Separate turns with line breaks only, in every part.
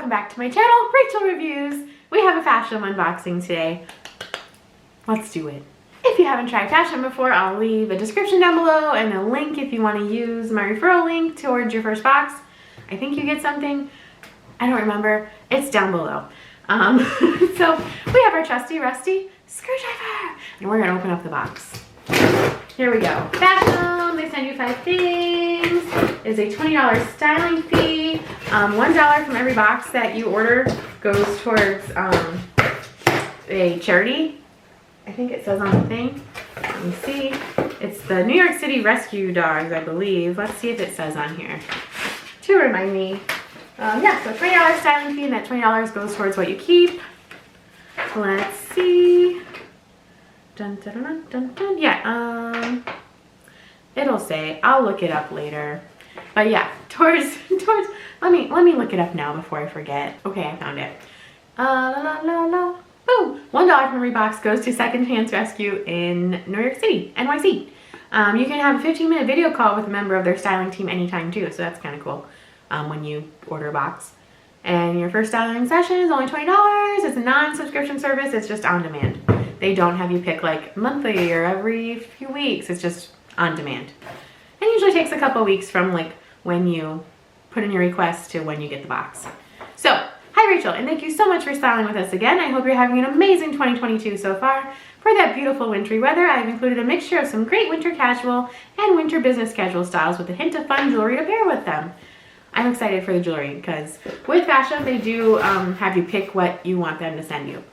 welcome back to my channel, Rachel Reviews. We have a Fashom unboxing today. Let's do it. If you haven't tried Fashom before, I'll leave a description down below and a link if you want to use my referral link towards your first box. I think you get something. I don't remember. It's down below. So we have our trusty rusty screwdriver and we're gonna open up the box. Here we go. Fashom, they send you 5 things. It's a $20 styling fee. $1 from every box that you order goes towards a charity. I think it says on the thing. Let me see. It's the New York City Rescue Dogs, I believe. Let's see if it says on here to remind me. Yeah, so $20 styling fee, and that $20 goes towards what you keep. Let's see. Dun, dun, dun, dun, dun. Yeah, it'll say. I'll look it up later. But yeah, towards. Let me look it up now before I forget. Okay, I found it. Boom! $1 from every box goes to Second Chance Rescue in New York City, NYC. You can have a 15-minute video call with a member of their styling team anytime too, so that's kind of cool. When you order a box. And your first styling session is only $20. It's a non-subscription service. It's just on demand. They don't have you pick like monthly or every few weeks. It's just on demand. And usually takes a couple weeks from like when you put in your request to when you get the box. So, hi Rachel, and thank you so much for styling with us again. I hope you're having an amazing 2022 so far. For that beautiful wintry weather, I've included a mixture of some great winter casual and winter business casual styles with a hint of fun jewelry to pair with them. I'm excited for the jewelry because with Fashom, they do have you pick what you want them to send you.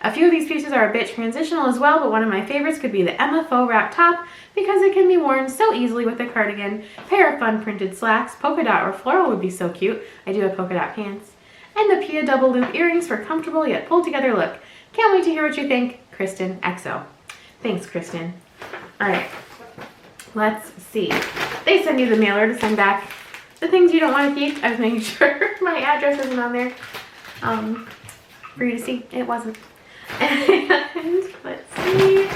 A few of these pieces are a bit transitional as well, but one of my favorites could be the Emma faux wrap top because it can be worn so easily with a cardigan, pair of fun printed slacks, polka dot or floral would be so cute. I do have polka dot pants. And the Pia double loop earrings for a comfortable yet pulled together look. Can't wait to hear what you think, Kristen XO. Thanks, Kristen. All right, let's see. They send you the mailer to send back the things you don't want to keep. I was making sure my address isn't on there for you to see. It wasn't. And let's see.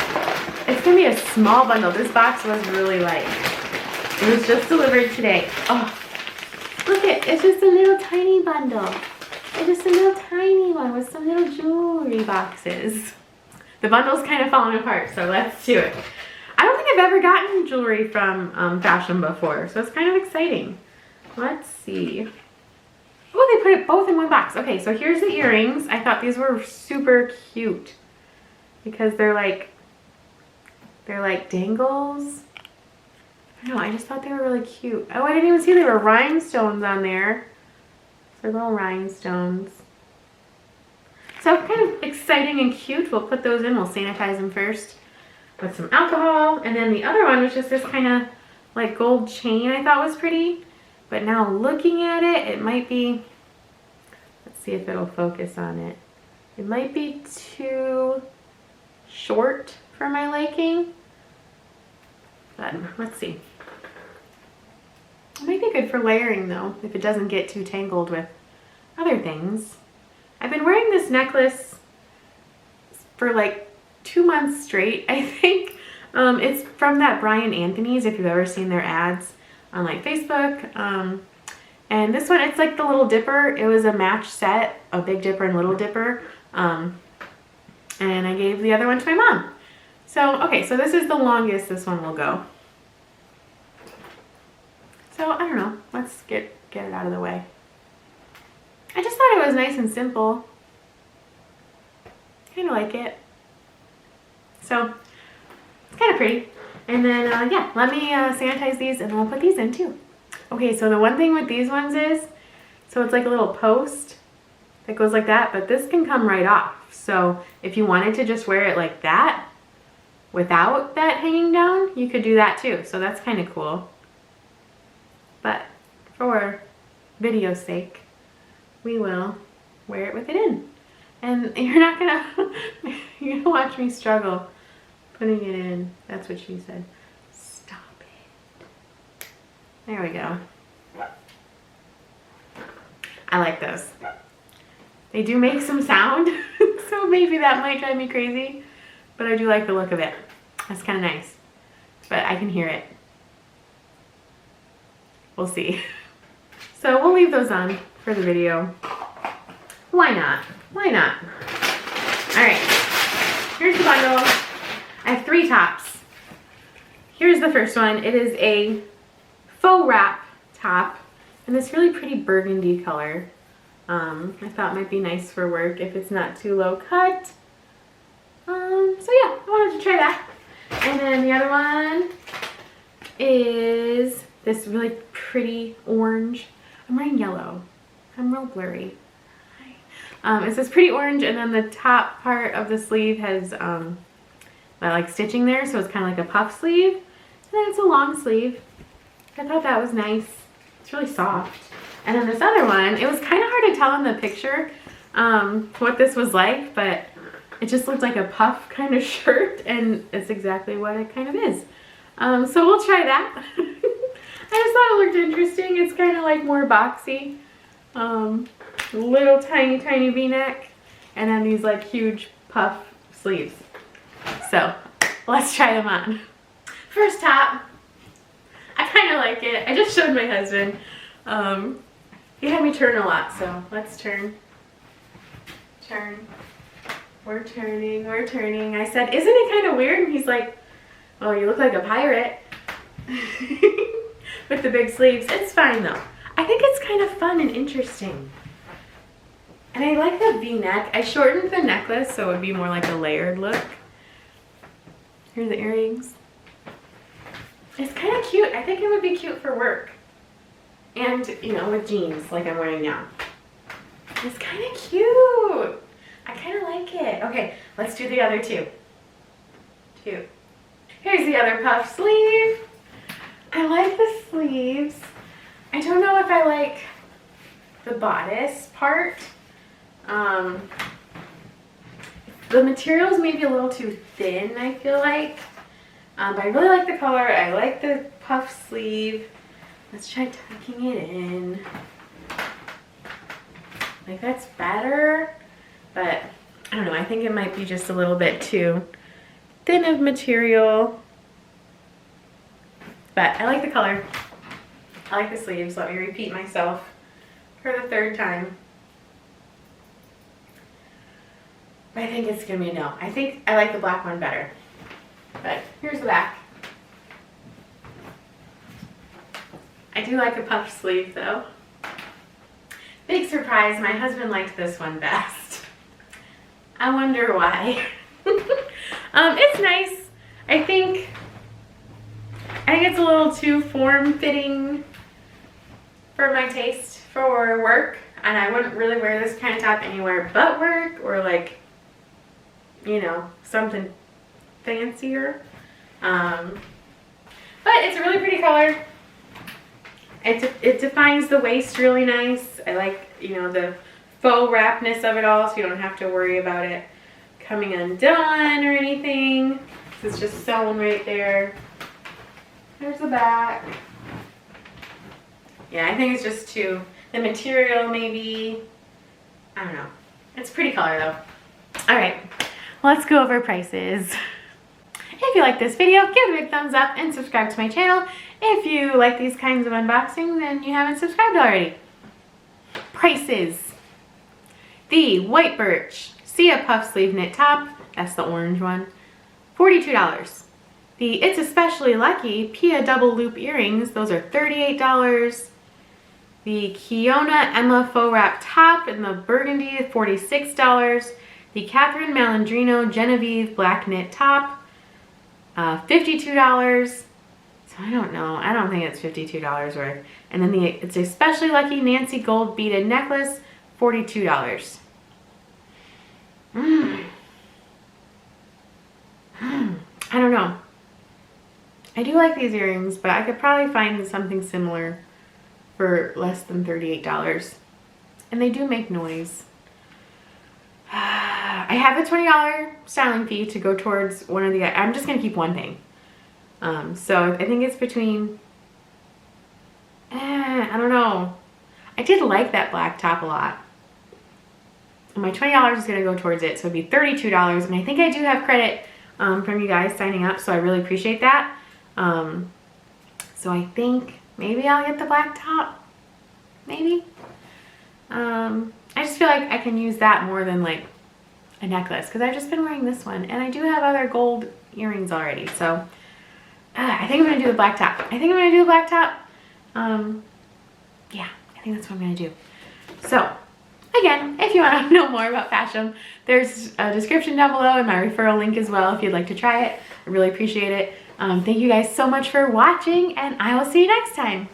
It's going to be a small bundle. This box was really light. It was just delivered today. Oh, look it. It's just a little tiny bundle. It's just a little tiny one with some little jewelry boxes. The bundle's kind of falling apart, so let's do it. I don't think I've ever gotten jewelry from Fashom before, so it's kind of exciting. Let's see. Oh, they put it both in one box. Okay, so here's the earrings. I thought these were super cute because they're like dangles. I don't know, I just thought they were really cute. Oh, I didn't even see there were rhinestones on there. They're little rhinestones. So kind of exciting and cute. We'll put those in. We'll sanitize them first with some alcohol. And then the other one was just this kind of like gold chain I thought was pretty. But now looking at it, it might be, let's see if it'll focus on it. It might be too short for my liking, but let's see. It might be good for layering though, if it doesn't get too tangled with other things. I've been wearing this necklace for like 2 months straight, I think. It's from that Brian Anthony's, if you've ever seen their ads on like Facebook. And this one, it's like the Little Dipper. It was a match set, a Big Dipper and Little Dipper. And I gave the other one to my mom. So, okay, so this is the longest this one will go. So, I don't know. Let's get it out of the way. I just thought it was nice and simple. Kind of like it. So, it's kind of pretty. And then, yeah, let me sanitize these and then I'll put these in too. Okay, so the one thing with these ones is, so it's like a little post that goes like that, but this can come right off. So if you wanted to just wear it like that, without that hanging down, you could do that too. So that's kind of cool. But for video's sake, we will wear it with it in. And you're not gonna watch me struggle putting it in. That's what she said. Stop it. There we go. I like those. They do make some sound, so maybe that might drive me crazy, but I do like the look of it. That's kind of nice, but I can hear it. We'll see. So we'll leave those on for the video. Why not? Why not? All right, here's the bundle. I have 3 tops. Here's the first one. It is a faux wrap top in this really pretty burgundy color. I thought might be nice for work if it's not too low cut. So yeah, I wanted to try that. And then the other one is this really pretty orange. I'm wearing yellow. I'm real blurry. It's this pretty orange, and then the top part of the sleeve has like stitching there, so it's kind of like a puff sleeve. And then it's a long sleeve. I thought that was nice. It's really soft. And then this other one, it was kind of hard to tell in the picture what this was like, but it just looked like a puff kind of shirt, and it's exactly what it kind of is. So we'll try that. I just thought it looked interesting. It's kind of like more boxy. Little tiny V-neck, and then these like huge puff sleeves. So let's try them on. First top, I kind of like it. I just showed my husband. He had me turn a lot, so let's turn. We're turning. I said, isn't it kind of weird? And he's like, oh, you look like a pirate. With the big sleeves. It's fine though. I think it's kind of fun and interesting. And I like the V-neck. I shortened the necklace so it would be more like a layered look. Here are the earrings. It's kind of cute. I think it would be cute for work. And, you know, with jeans like I'm wearing now. It's kind of cute. I kind of like it. Okay, let's do the other two. Here's the other puff sleeve. I like the sleeves. I don't know if I like the bodice part. The material's maybe a little too thin, I feel like. But I really like the color. I like the puff sleeve. Let's try tucking it in. Like that's better, but I don't know. I think it might be just a little bit too thin of material. But I like the color. I like the sleeves. Let me repeat myself for the 3rd time. But I think it's gonna be a no. I think I like the black one better. But here's the back. I do like a puff sleeve though. Big surprise, my husband liked this one best. I wonder why. It's nice. I think it's a little too form-fitting for my taste for work, and I wouldn't really wear this kind of top anywhere but work, or like, you know, something fancier. But it's a really pretty color. It defines the waist really nice. I like, you know, the faux wrapness of it all, so you don't have to worry about it coming undone or anything. It's just sewn right there. There's the back. Yeah, I think it's just too, the material maybe, I don't know. It's a pretty color though. All right, let's go over prices. If you like this video, give it a big thumbs up and subscribe to my channel. If you like these kinds of unboxing, then you haven't subscribed already. Prices. The white birch Sia puff sleeve knit top, that's the orange one, $42. The It's Especially Lucky Pia double loop earrings, those are $38. The Kiona Emma faux wrap top in the burgundy, $46. The Catherine Malandrino Genevieve black knit top, $52. So I don't know. I don't think it's $52 worth. And then the It's Especially Lucky Nancy gold beaded necklace, $42. I don't know. I do like these earrings, but I could probably find something similar for less than $38. And they do make noise. I have a $20 styling fee to go towards one of the, I'm just going to keep one thing. So I think it's between, I don't know. I did like that black top a lot. And my $20 is going to go towards it, so it'd be $32. And I think I do have credit from you guys signing up, so I really appreciate that. So I think maybe I'll get the black top. Maybe. I just feel like I can use that more than like a necklace because I've just been wearing this one and I do have other gold earrings already. So I think I'm gonna do the black top. Yeah, I think that's what I'm gonna do. So again, if you want to know more about Fashom, there's a description down below and my referral link as well if you'd like to try it. I really appreciate it. Thank you guys so much for watching, and I will see you next time.